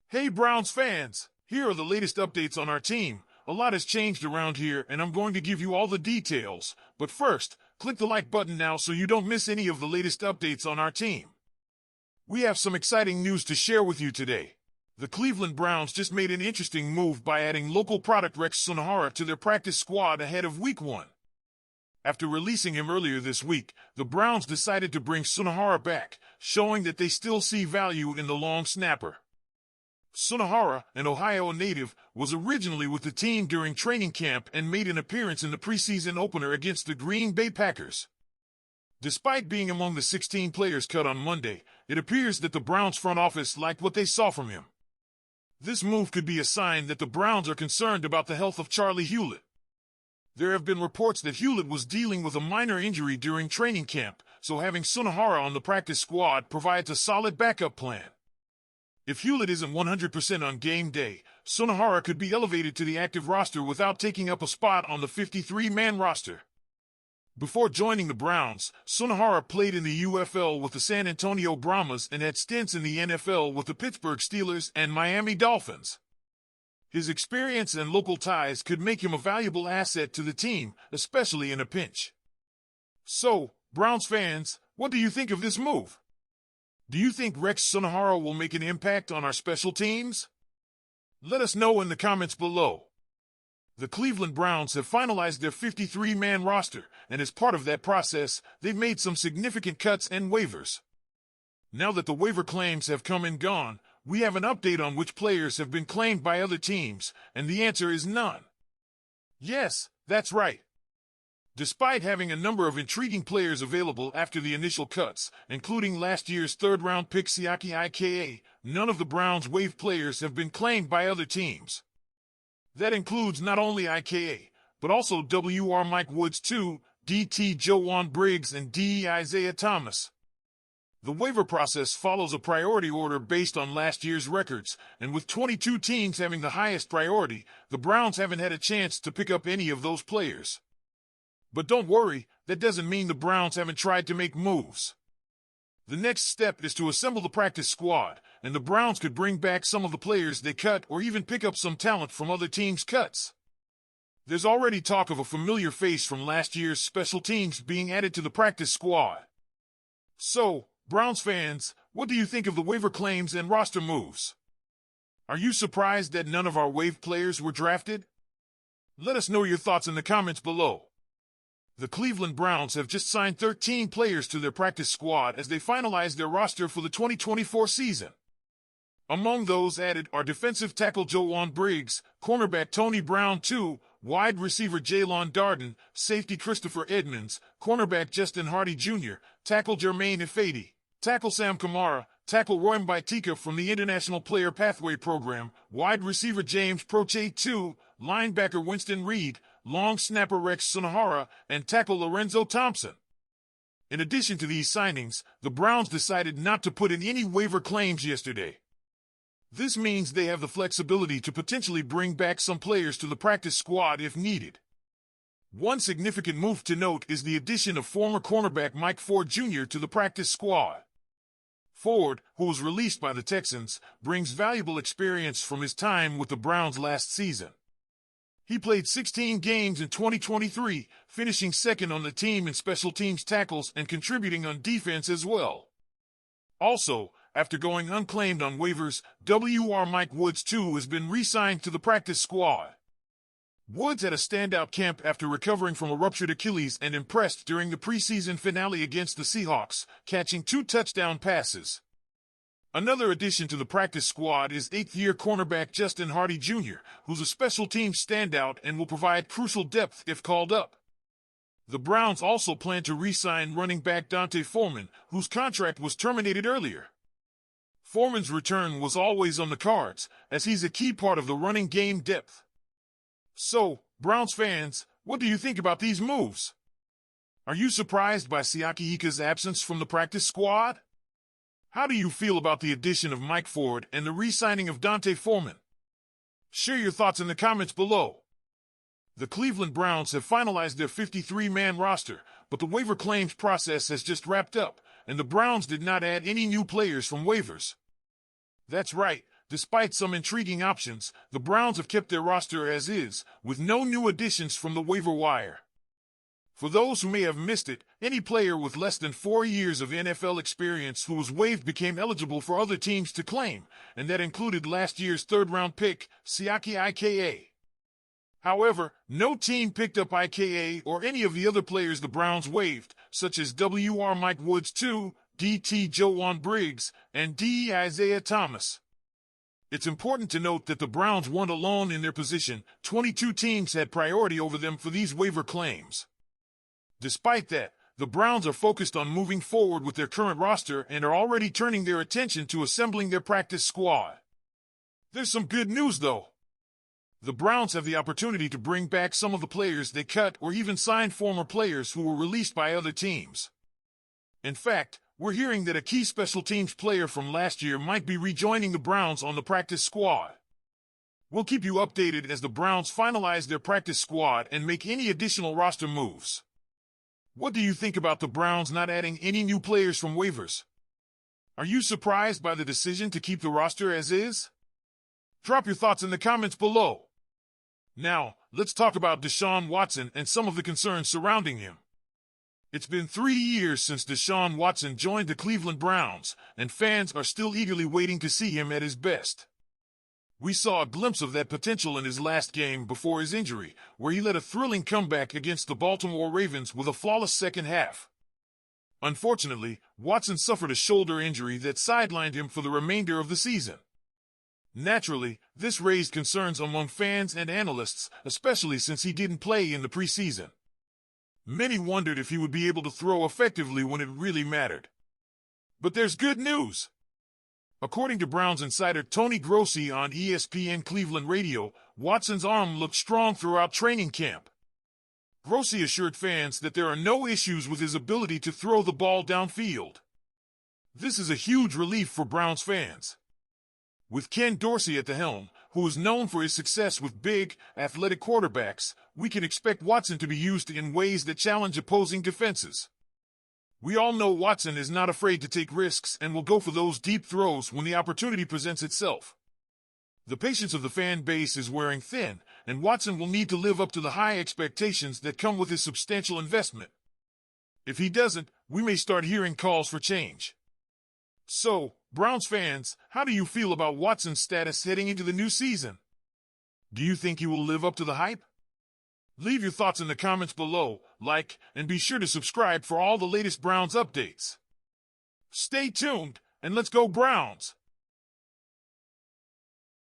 Hey Browns fans, here are the latest updates on our team. A lot has changed around here and I'm going to give you all the details. But first, click the like button now so you don't miss any of the latest updates on our team. We have some exciting news to share with you today. The Cleveland Browns just made an interesting move by adding local product Rex Sunahara to their practice squad ahead of Week 1. After releasing him earlier this week, the Browns decided to bring Sunahara back, showing that they still see value in the long snapper. Sunahara, an Ohio native, was originally with the team during training camp and made an appearance in the preseason opener against the Green Bay Packers. Despite being among the 16 players cut on Monday, it appears that the Browns front office liked what they saw from him. This move could be a sign that the Browns are concerned about the health of Charlie Hewlett. There have been reports that Hewlett was dealing with a minor injury during training camp, so having Sunahara on the practice squad provides a solid backup plan. If Hewlett isn't 100% on game day, Sunahara could be elevated to the active roster without taking up a spot on the 53-man roster. Before joining the Browns, Sunahara played in the UFL with the San Antonio Brahmas and had stints in the NFL with the Pittsburgh Steelers and Miami Dolphins. His experience and local ties could make him a valuable asset to the team, especially in a pinch. So, Browns fans, what do you think of this move? Do you think Rex Sunahara will make an impact on our special teams? Let us know in the comments below. The Cleveland Browns have finalized their 53-man roster, and as part of that process, they've made some significant cuts and waivers. Now that the waiver claims have come and gone, we have an update on which players have been claimed by other teams, and the answer is none. Yes, that's right. Despite having a number of intriguing players available after the initial cuts, including last year's third-round pick Siaki Ika, none of the Browns' waived players have been claimed by other teams. That includes not only Ika, but also W.R. Mike Woods II, D.T. Joanne Briggs, and D.E. Isaiah Thomas. The waiver process follows a priority order based on last year's records, and with 22 teams having the highest priority, the Browns haven't had a chance to pick up any of those players. But don't worry, that doesn't mean the Browns haven't tried to make moves. The next step is to assemble the practice squad, and the Browns could bring back some of the players they cut or even pick up some talent from other teams' cuts. There's already talk of a familiar face from last year's special teams being added to the practice squad. So, Browns fans, what do you think of the waiver claims and roster moves? Are you surprised that none of our waived players were drafted? Let us know your thoughts in the comments below. The Cleveland Browns have just signed 13 players to their practice squad as they finalize their roster for the 2024 season. Among those added are defensive tackle Joanne Briggs, cornerback Tony Brown II, wide receiver Jaylon Darden, safety Christopher Edmonds, cornerback Justin Hardy Jr., tackle Jermaine Ifedi, tackle Sam Kamara, tackle Roy Mbaitika from the International Player Pathway Program, wide receiver James Proche II, linebacker Winston Reed, long snapper Rex Sunahara, and tackle Lorenzo Thompson. In addition to these signings, the Browns decided not to put in any waiver claims yesterday. This means they have the flexibility to potentially bring back some players to the practice squad if needed. One significant move to note is the addition of former cornerback Mike Ford Jr. to the practice squad. Ford, who was released by the Texans, brings valuable experience from his time with the Browns last season. He played 16 games in 2023, finishing second on the team in special teams tackles and contributing on defense as well. Also, after going unclaimed on waivers, W.R. Mike Woods II has been re-signed to the practice squad. Woods had a standout camp after recovering from a ruptured Achilles and impressed during the preseason finale against the Seahawks, catching 2 touchdown passes. Another addition to the practice squad is 8th-year cornerback Justin Hardy Jr., who's a special teams standout and will provide crucial depth if called up. The Browns also plan to re-sign running back D'Onta Foreman, whose contract was terminated earlier. Foreman's return was always on the cards, as he's a key part of the running game depth. So, Browns fans, what do you think about these moves? Are you surprised by Siaki Ika's absence from the practice squad? How do you feel about the addition of Mike Ford and the re-signing of D'Onta Foreman? Share your thoughts in the comments below. The Cleveland Browns have finalized their 53-man roster, but the waiver claims process has just wrapped up, and the Browns did not add any new players from waivers. That's right, Despite some intriguing options, the Browns have kept their roster as is, with no new additions from the waiver wire. For those who may have missed it, any player with less than 4 years of NFL experience who was waived became eligible for other teams to claim, and that included last year's third-round pick, Siaki Ika. However, no team picked up Ika or any of the other players the Browns waived, such as W.R. Mike Woods II, D.T. Joanne Briggs, and D. Isaiah Thomas. It's important to note that the Browns weren't alone in their position. 22 teams had priority over them for these waiver claims. Despite that, the Browns are focused on moving forward with their current roster and are already turning their attention to assembling their practice squad. There's some good news, though. The Browns have the opportunity to bring back some of the players they cut or even sign former players who were released by other teams. In fact, we're hearing that a key special teams player from last year might be rejoining the Browns on the practice squad. We'll keep you updated as the Browns finalize their practice squad and make any additional roster moves. What do you think about the Browns not adding any new players from waivers? Are you surprised by the decision to keep the roster as is? Drop your thoughts in the comments below. Now, let's talk about Deshaun Watson and some of the concerns surrounding him. It's been 3 years since Deshaun Watson joined the Cleveland Browns, and fans are still eagerly waiting to see him at his best. We saw a glimpse of that potential in his last game before his injury, where he led a thrilling comeback against the Baltimore Ravens with a flawless second half. Unfortunately, Watson suffered a shoulder injury that sidelined him for the remainder of the season. Naturally, this raised concerns among fans and analysts, especially since he didn't play in the preseason. Many wondered if he would be able to throw effectively when it really mattered. But there's good news. According to Browns insider Tony Grossi on ESPN Cleveland Radio, Watson's arm looked strong throughout training camp. Grossi assured fans that there are no issues with his ability to throw the ball downfield. This is a huge relief for Browns fans. With Ken Dorsey at the helm, who is known for his success with big, athletic quarterbacks, we can expect Watson to be used in ways that challenge opposing defenses. We all know Watson is not afraid to take risks and will go for those deep throws when the opportunity presents itself. The patience of the fan base is wearing thin, and Watson will need to live up to the high expectations that come with his substantial investment. If he doesn't, we may start hearing calls for change. So, Browns fans, how do you feel about Watson's status heading into the new season? Do you think he will live up to the hype? Leave your thoughts in the comments below, like, and be sure to subscribe for all the latest Browns updates. Stay tuned, and let's go Browns!